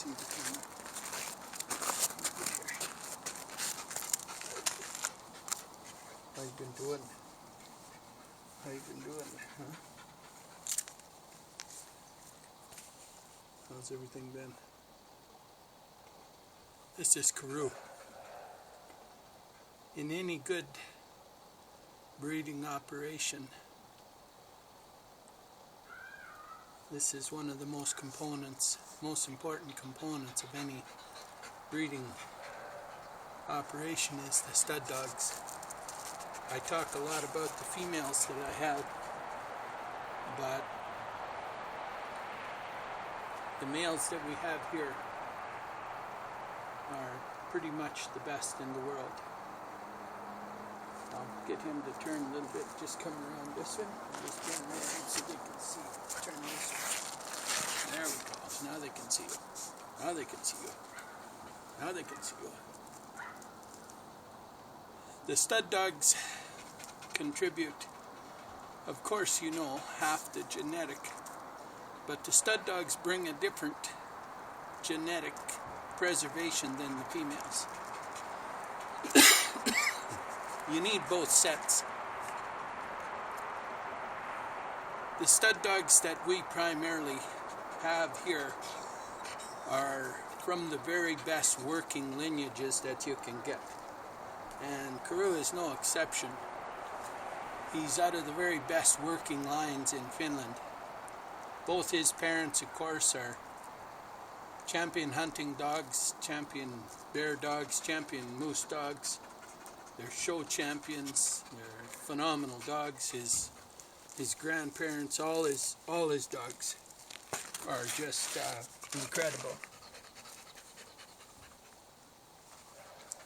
see the camera. How you been doing? How you been doing? Huh? How's everything been? This is Karu. In any good breeding operation, this is one of the most important components of any breeding operation is the stud dogs. I talk a lot about the females that I have, but the males that we have here are pretty much the best in the world. I'll get him to turn a little bit, just come around this way, just turn around so they can see. Turn this way. There we go. Now they can see you. Now they can see you. Now they can see you. The stud dogs contribute, of course, you know, half the genetic, but the stud dogs bring a different genetic preservation than the females. You need both sets. The stud dogs that we primarily have here are from the very best working lineages that you can get. And Karu is no exception. He's out of the very best working lines in Finland. Both his parents, of course, are champion hunting dogs, champion bear dogs, champion moose dogs. They're show champions. They're phenomenal dogs. His grandparents, all his dogs are just incredible.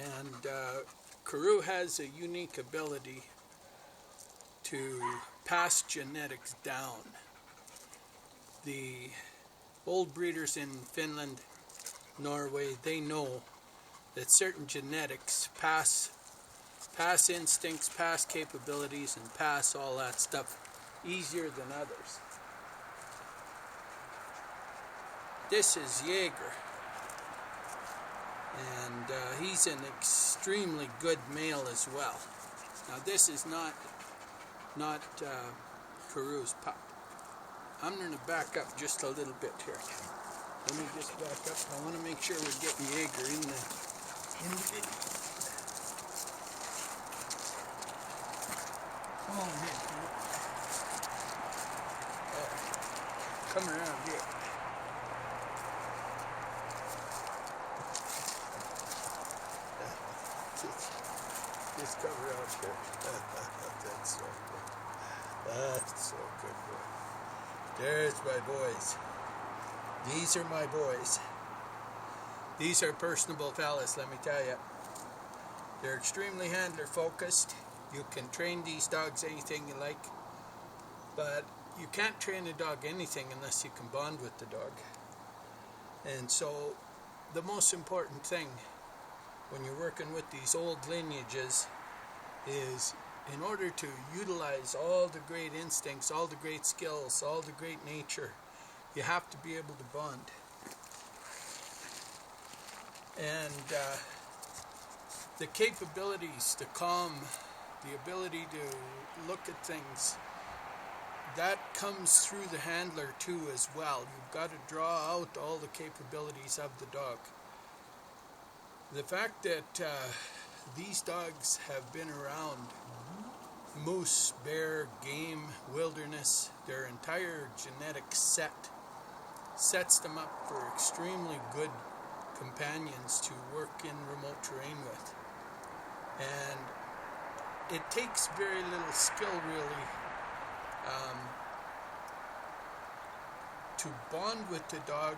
And Karu has a unique ability to pass genetics down. The old breeders in Finland, Norway, they know that certain genetics pass instincts, pass capabilities, and pass all that stuff easier than others. This is Jaegar, and he's an extremely good male as well. Now this is not Karu's pup. I'm going to back up just a little bit here. Let me just back up. I want to make sure we're getting Jaegar in the video. Oh, come around here. Just come around here. That's so good. That's so good, boy. There's my boys. These are my boys. These are personable fellas, let me tell you. They're extremely handler focused. You can train these dogs anything you like, but you can't train a dog anything unless you can bond with the dog. And so the most important thing when you're working with these old lineages is, in order to utilize all the great instincts, all the great skills, all the great nature, you have to be able to bond. And the capabilities, the calm, the ability to look at things, that comes through the handler too as well. You've got to draw out all the capabilities of the dog. The fact that these dogs have been around moose, bear, game, wilderness, their entire genetic set sets them up for extremely good companions to work in remote terrain with. And it takes very little skill really to bond with the dog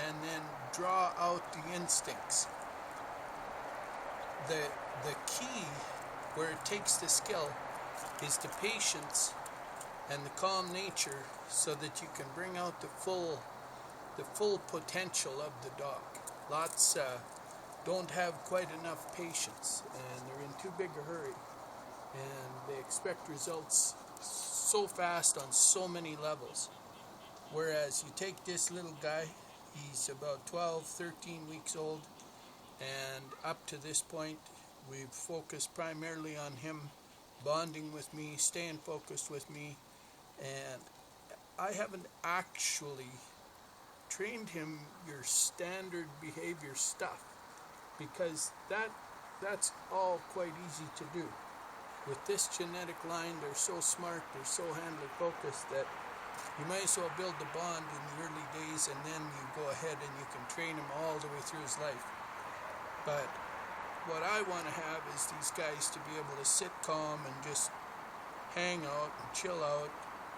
and then draw out the instincts. The key where it takes the skill is the patience and the calm nature, so that you can bring out the full potential of the dog. Lots don't have quite enough patience, and they're in too big a hurry, and they expect results so fast on so many levels. Whereas you take this little guy, He's about 12, 13 weeks old, and up to this point, we've focused primarily on him bonding with me, staying focused with me, and I haven't actually trained him your standard behavior stuff, because that's all quite easy to do. With this genetic line, they're so smart, they're so handler focused that you might as well build the bond in the early days, and then you go ahead and you can train him all the way through his life. But what I want to have is these guys to be able to sit calm and just hang out and chill out,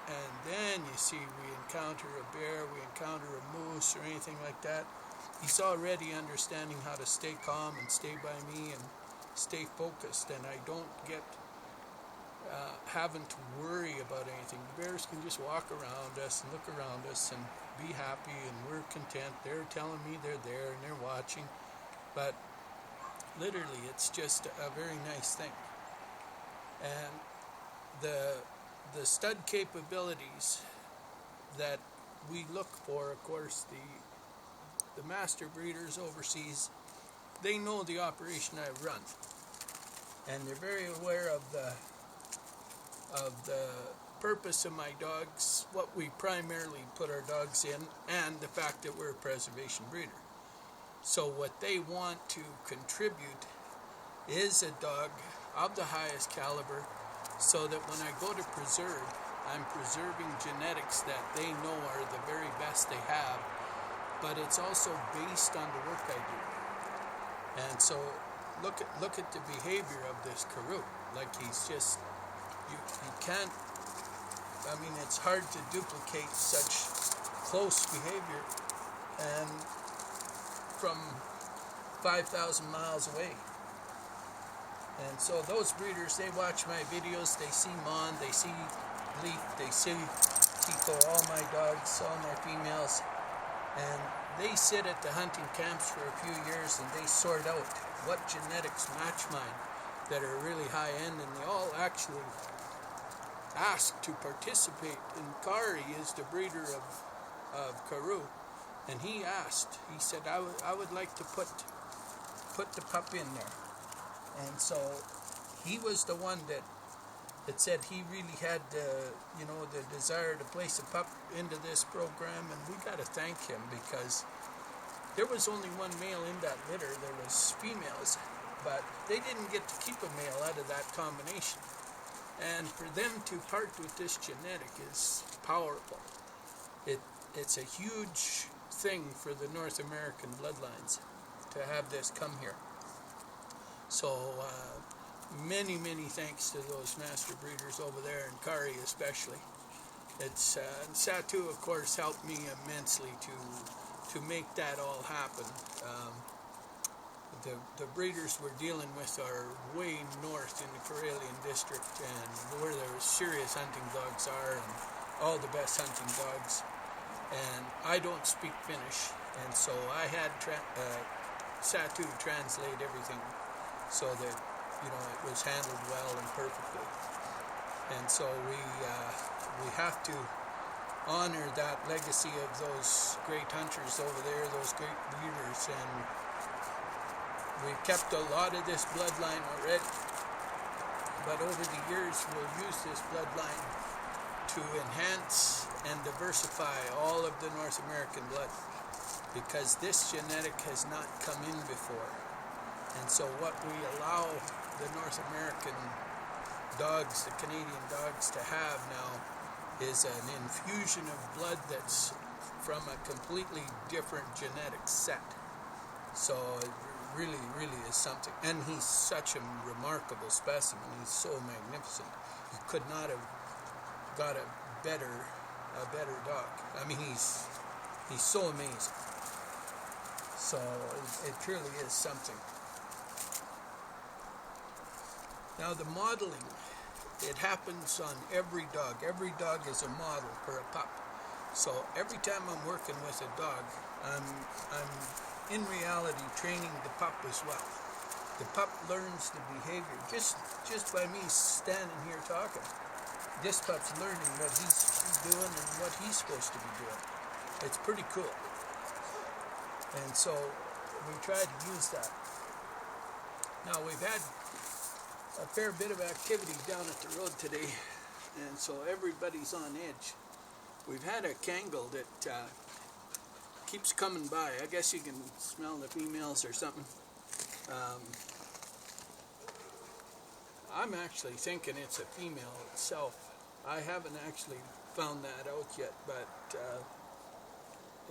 and then you see we encounter a bear, we encounter a moose or anything like that. He's already understanding how to stay calm and stay by me and stay focused, and I don't get having to worry about anything. The bears can just walk around us and look around us and be happy, and we're content. They're telling me they're there and they're watching, but literally it's just a very nice thing. And the stud capabilities that we look for, of course, the master breeders overseas, they know the operation I run, and they're very aware of the purpose of my dogs, what we primarily put our dogs in, and the fact that we're a preservation breeder. So what they want to contribute is a dog of the highest caliber, so that when I go to preserve, I'm preserving genetics that they know are the very best they have, but it's also based on the work I do. And so look at the behavior of this Karu. Like, he's just, you can't, I mean, it's hard to duplicate such close behavior and from 5,000 miles away. And so those breeders, they watch my videos, they see Mon, they see Leaf, they see Tico, all my dogs, all my females, and they sit at the hunting camps for a few years and they sort out what genetics match mine that are really high end, and they all actually ask to participate. And Karu is the breeder of Karu, and he asked, he said, I would like to put the pup in there. And so he was the one that said he really had the desire to place a pup into this program, and we got to thank him, because there was only one male in that litter. There was females, but they didn't get to keep a male out of that combination. And for them to part with this genetic is powerful. It's a huge thing for the North American bloodlines to have this come here. So many thanks to those master breeders over there, and Karu especially. It's Satu, of course, helped me immensely to make that all happen. The breeders we're dealing with are way north in the Karelian district, and where the serious hunting dogs are, and all the best hunting dogs. And I don't speak Finnish, and so I had Satu translate everything so that it was handled well and perfectly. And so we have to honor that legacy of those great hunters over there, those great breeders, and we've kept a lot of this bloodline already, but over the years we'll use this bloodline to enhance and diversify all of the North American blood, because this genetic has not come in before. And so what we allow the North American dogs, the Canadian dogs, to have now is an infusion of blood that's from a completely different genetic set. So it really is something. And he's such a remarkable specimen. He's so magnificent. You could not have got a better dog. I mean, he's so amazing. So it truly is something. Now the modeling, it happens on every dog. Every dog is a model for a pup. So every time I'm working with a dog, I'm in reality training the pup as well. The pup learns the behavior just by me standing here talking. This pup's learning what he's doing and what he's supposed to be doing. It's pretty cool. And so we try to use that. Now we've had a fair bit of activity down at the road today, and so everybody's on edge. We've had a Kangal that keeps coming by. I guess you can smell the females or something. I'm actually thinking it's a female itself. I haven't actually found that out yet, but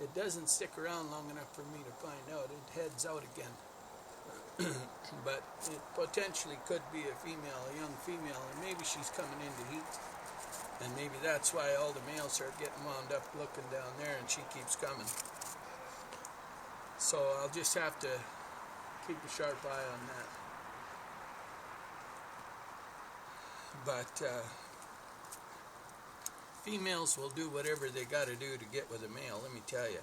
it doesn't stick around long enough for me to find out. It heads out again. But it potentially could be a female, a young female, and maybe she's coming into heat. And maybe that's why all the males are getting wound up looking down there, and she keeps coming. So I'll just have to keep a sharp eye on that. But females will do whatever they got to do to get with a male, let me tell you.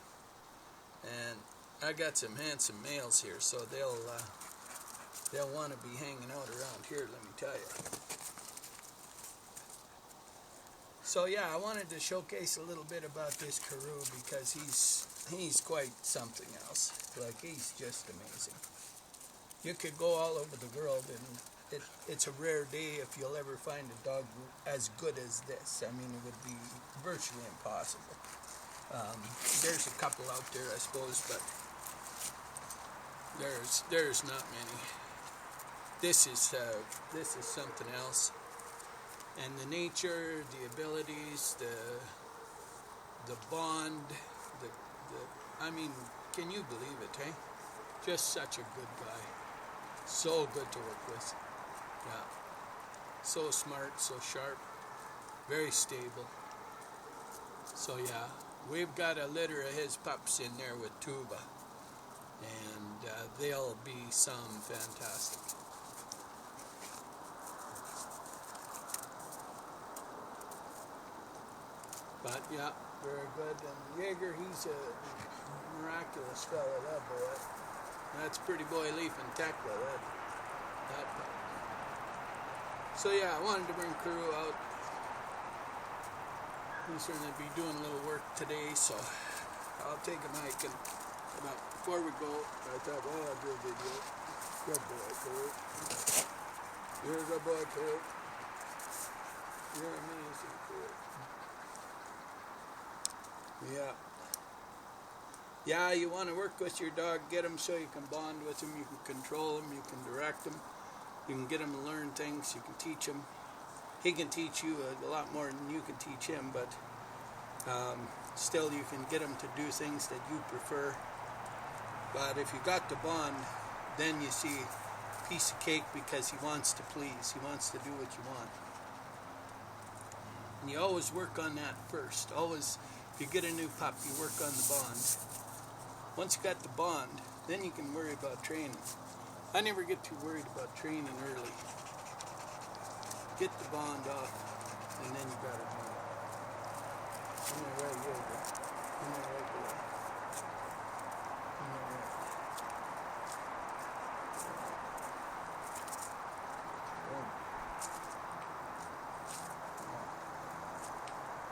And I got some handsome males here, so they'll want to be hanging out around here, let me tell you. So yeah, I wanted to showcase a little bit about this Karu because he's quite something else. Like, he's just amazing. You could go all over the world, and it's a rare day if you'll ever find a dog as good as this. I mean, it would be virtually impossible. There's a couple out there, I suppose, but there's not many. This is something else. And the nature, the abilities, the bond, I mean, can you believe it, hey? Just such a good guy. So good to work with. Yeah. So smart, so sharp, very stable. So yeah, we've got a litter of his pups in there with Tuba, and they'll be some fantastic. But yeah, very good. And Jaegar, he's a miraculous fellow, that boy. That's pretty boy leaf and tackle, that pup. So yeah, I wanted to bring Karu out. He's going to be doing a little work today, so I'll take a mic. And before we go, I thought, well, I'll do a video. Good boy, Karu. You're a good boy, Karu. You're amazing, Karu. Yeah. Yeah, you want to work with your dog, get him so you can bond with him, you can control him, you can direct him, you can get him to learn things, you can teach him. He can teach you a lot more than you can teach him, but still you can get him to do things that you prefer. But if you got the bond, then you see a piece of cake because he wants to please, he wants to do what you want. And you always work on that first. Always, if you get a new pup, you work on the bond. Once you got the bond, then you can worry about training. I never get too worried about training early. Get the bond off, and then you got it done. Isn't that right, Jaegar? Isn't that right, boy? Isn't that right?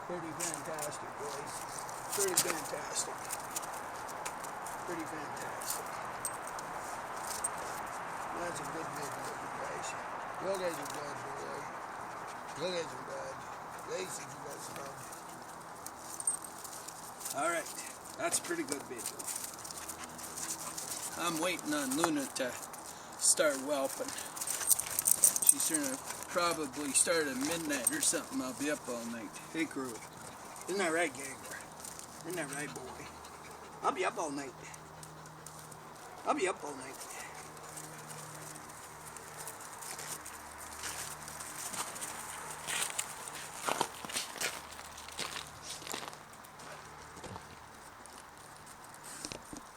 Pretty fantastic, boys. Pretty fantastic. Pretty fantastic. That's a good video, you guys. You guys are good, boy. You guys are good. Lazy, you guys know. Alright, that's a pretty good video. I'm waiting on Luna to start whelping. She's gonna probably start at midnight or something. I'll be up all night. Hey, Karu. Isn't that right, Jaegar? Isn't that right, boy? I'll be up all night. I'll be up all night.